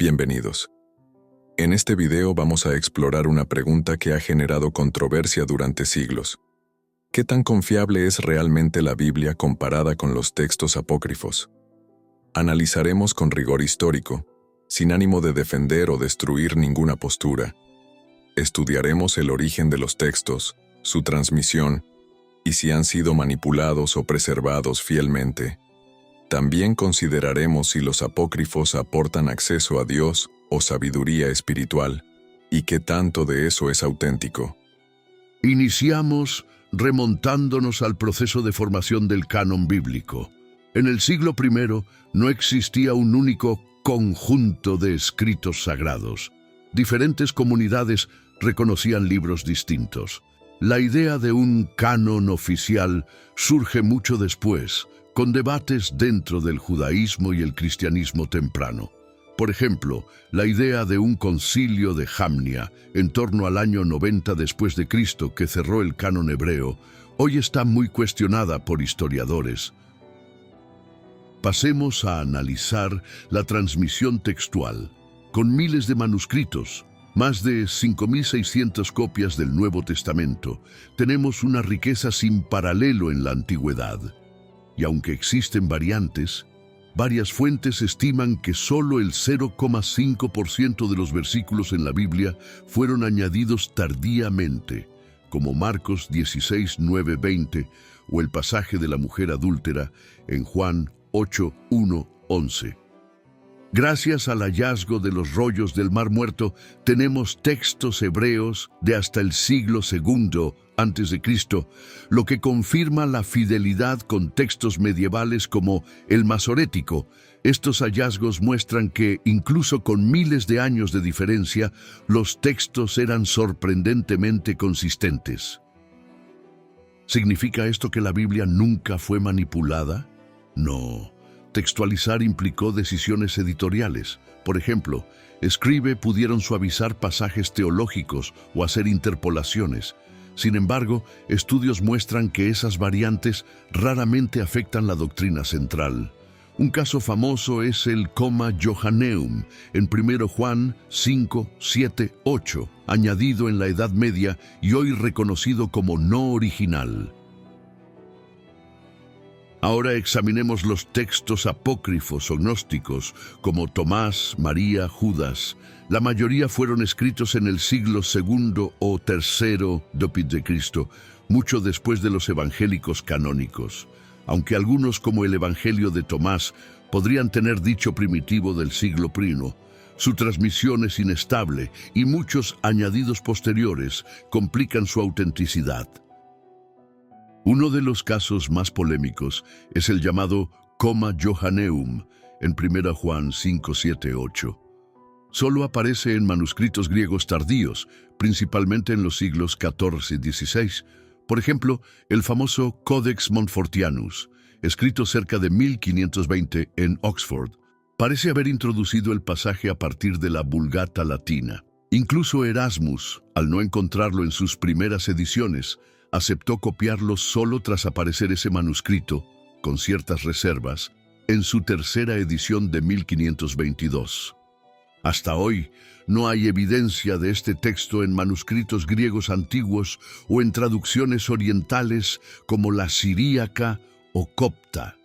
Bienvenidos. En este video vamos a explorar una pregunta que ha generado controversia durante siglos. ¿Qué tan confiable es realmente la Biblia comparada con los textos apócrifos? Analizaremos con rigor histórico, sin ánimo de defender o destruir ninguna postura. Estudiaremos el origen de los textos, su transmisión, y si han sido manipulados o preservados fielmente. También consideraremos si los apócrifos aportan acceso a Dios o sabiduría espiritual, y qué tanto de eso es auténtico. Iniciamos remontándonos al proceso de formación del canon bíblico. En el siglo I no existía un único conjunto de escritos sagrados. Diferentes comunidades reconocían libros distintos. La idea de un canon oficial surge mucho después, con debates dentro del judaísmo y el cristianismo temprano. Por ejemplo, la idea de un concilio de Jamnia, en torno al año 90 después de Cristo, que cerró el canon hebreo, hoy está muy cuestionada por historiadores. Pasemos a analizar la transmisión textual. Con miles de manuscritos, más de 5.600 copias del Nuevo Testamento, tenemos una riqueza sin paralelo en la antigüedad. Y aunque existen variantes, varias fuentes estiman que solo el 0,5% de los versículos en la Biblia fueron añadidos tardíamente, como Marcos 16, 9, 20, o el pasaje de la mujer adúltera en Juan 8, 1, 11. Gracias al hallazgo de los rollos del Mar Muerto, tenemos textos hebreos de hasta el siglo II a.C., lo que confirma la fidelidad con textos medievales como el Masorético. Estos hallazgos muestran que, incluso con miles de años de diferencia, los textos eran sorprendentemente consistentes. ¿Significa esto que la Biblia nunca fue manipulada? No. Textualizar implicó decisiones editoriales. Por ejemplo, Scribe pudieron suavizar pasajes teológicos o hacer interpolaciones. Sin embargo, estudios muestran que esas variantes raramente afectan la doctrina central. Un caso famoso es el Comma Johanneum, en 1 Juan 5, 7, 8, añadido en la Edad Media y hoy reconocido como no original. Ahora examinemos los textos apócrifos o gnósticos, como Tomás, María, Judas. La mayoría fueron escritos en el siglo II o III d.C., mucho después de los evangélicos canónicos, aunque algunos, como el Evangelio de Tomás, podrían tener dicho primitivo del siglo I. Su transmisión es inestable y muchos añadidos posteriores complican su autenticidad. Uno de los casos más polémicos es el llamado Comma Johanneum, en 1 Juan 5, 7, 8. Solo aparece en manuscritos griegos tardíos, principalmente en los siglos XIV y XVI. Por ejemplo, el famoso Codex Montfortianus, escrito cerca de 1520 en Oxford, parece haber introducido el pasaje a partir de la Vulgata latina. Incluso Erasmus, al no encontrarlo en sus primeras ediciones, aceptó copiarlo solo tras aparecer ese manuscrito, con ciertas reservas, en su tercera edición de 1522. Hasta hoy, no hay evidencia de este texto en manuscritos griegos antiguos o en traducciones orientales como la siríaca o copta.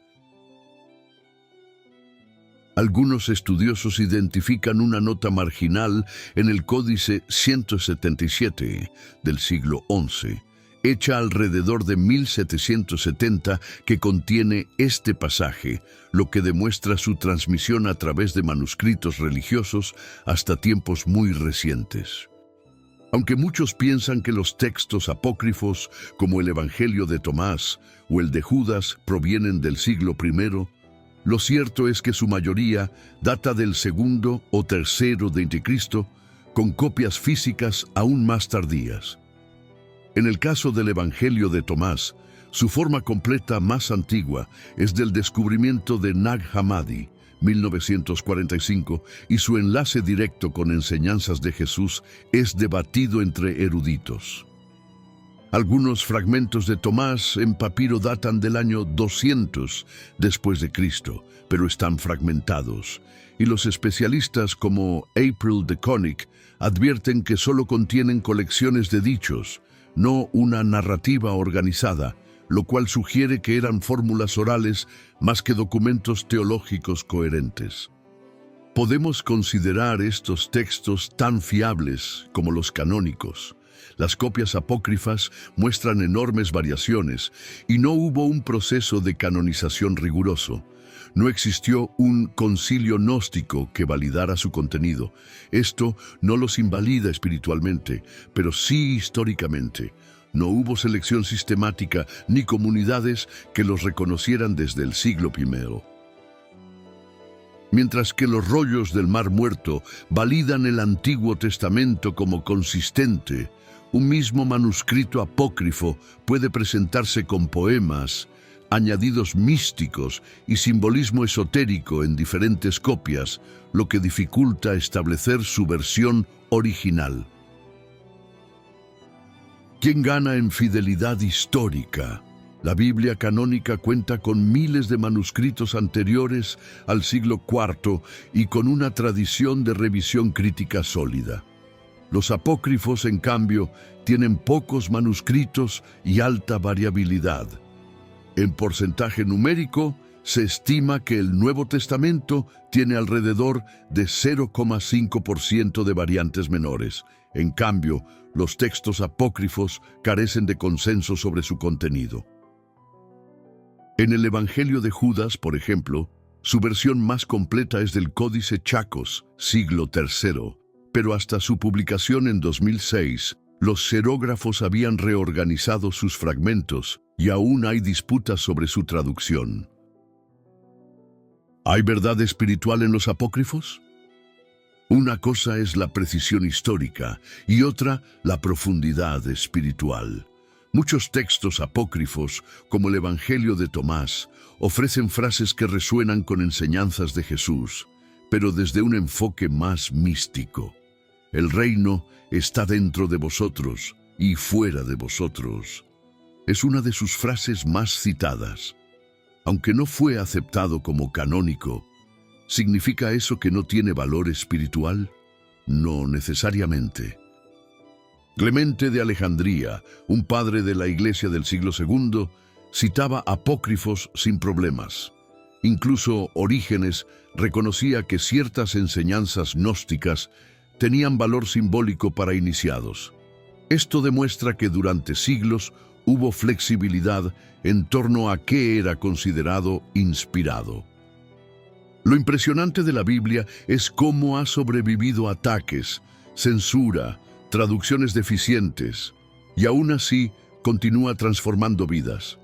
Algunos estudiosos identifican una nota marginal en el Códice 177 del siglo XI, hecha alrededor de 1770, que contiene este pasaje, lo que demuestra su transmisión a través de manuscritos religiosos hasta tiempos muy recientes. Aunque muchos piensan que los textos apócrifos, como el Evangelio de Tomás o el de Judas, provienen del siglo I, lo cierto es que su mayoría data del II o III d.C., con copias físicas aún más tardías. En el caso del Evangelio de Tomás, su forma completa más antigua es del descubrimiento de Nag Hammadi, 1945, y su enlace directo con enseñanzas de Jesús es debatido entre eruditos. Algunos fragmentos de Tomás en papiro datan del año 200 después de Cristo, pero están fragmentados. Y los especialistas como April de Koenig advierten que solo contienen colecciones de dichos, no una narrativa organizada, lo cual sugiere que eran fórmulas orales más que documentos teológicos coherentes. Podemos considerar estos textos tan fiables como los canónicos. Las copias apócrifas muestran enormes variaciones y no hubo un proceso de canonización riguroso. No existió un concilio gnóstico que validara su contenido. Esto no los invalida espiritualmente, pero sí históricamente. No hubo selección sistemática ni comunidades que los reconocieran desde el siglo I. Mientras que los rollos del Mar Muerto validan el Antiguo Testamento como consistente, un mismo manuscrito apócrifo puede presentarse con poemas, añadidos místicos y simbolismo esotérico en diferentes copias, lo que dificulta establecer su versión original. ¿Quién gana en fidelidad histórica? La Biblia canónica cuenta con miles de manuscritos anteriores al siglo IV y con una tradición de revisión crítica sólida. Los apócrifos, en cambio, tienen pocos manuscritos y alta variabilidad. En porcentaje numérico, se estima que el Nuevo Testamento tiene alrededor de 0,5% de variantes menores. En cambio, los textos apócrifos carecen de consenso sobre su contenido. En el Evangelio de Judas, por ejemplo, su versión más completa es del Códice Chacos, siglo III, pero hasta su publicación en 2006, los xerógrafos habían reorganizado sus fragmentos y aún hay disputas sobre su traducción. ¿Hay verdad espiritual en los apócrifos? Una cosa es la precisión histórica y otra la profundidad espiritual. Muchos textos apócrifos, como el Evangelio de Tomás, ofrecen frases que resuenan con enseñanzas de Jesús, pero desde un enfoque más místico. El reino está dentro de vosotros y fuera de vosotros. Es una de sus frases más citadas. Aunque no fue aceptado como canónico, ¿significa eso que no tiene valor espiritual? No necesariamente. Clemente de Alejandría, un padre de la Iglesia del siglo II, citaba apócrifos sin problemas. Incluso Orígenes reconocía que ciertas enseñanzas gnósticas tenían valor simbólico para iniciados. Esto demuestra que durante siglos hubo flexibilidad en torno a qué era considerado inspirado. Lo impresionante de la Biblia es cómo ha sobrevivido ataques, censura, traducciones deficientes, y aún así continúa transformando vidas.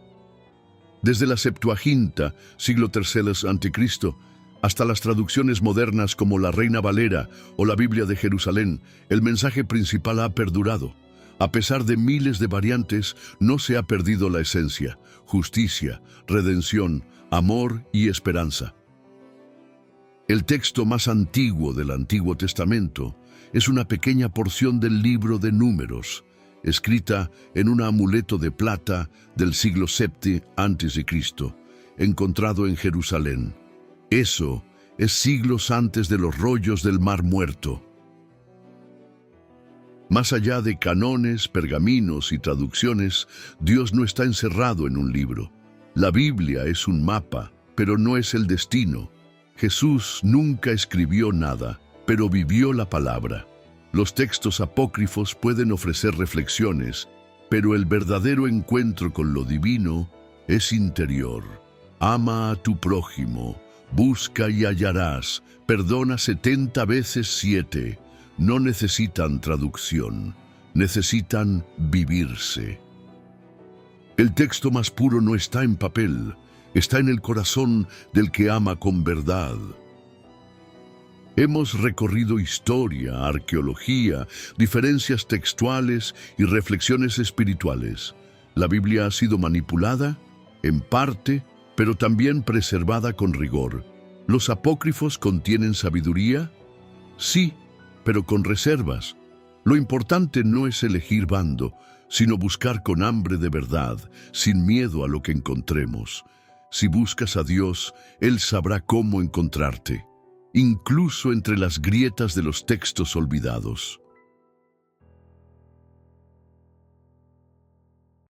Desde la Septuaginta, siglo III a.C., hasta las traducciones modernas como la Reina Valera o la Biblia de Jerusalén, el mensaje principal ha perdurado. A pesar de miles de variantes, no se ha perdido la esencia: justicia, redención, amor y esperanza. El texto más antiguo del Antiguo Testamento es una pequeña porción del libro de Números, escrita en un amuleto de plata del siglo VII a.C., encontrado en Jerusalén. Eso es siglos antes de los rollos del Mar Muerto. Más allá de canones, pergaminos y traducciones, Dios no está encerrado en un libro. La Biblia es un mapa, pero no es el destino. Jesús nunca escribió nada, pero vivió la palabra. Los textos apócrifos pueden ofrecer reflexiones, pero el verdadero encuentro con lo divino es interior. Ama a tu prójimo, busca y hallarás, perdona 70 veces 7. No necesitan traducción, necesitan vivirse. El texto más puro no está en papel, está en el corazón del que ama con verdad. Hemos recorrido historia, arqueología, diferencias textuales y reflexiones espirituales. La Biblia ha sido manipulada, en parte, pero también preservada con rigor. ¿Los apócrifos contienen sabiduría? Sí, pero con reservas. Lo importante no es elegir bando, sino buscar con hambre de verdad, sin miedo a lo que encontremos. Si buscas a Dios, Él sabrá cómo encontrarte, incluso entre las grietas de los textos olvidados.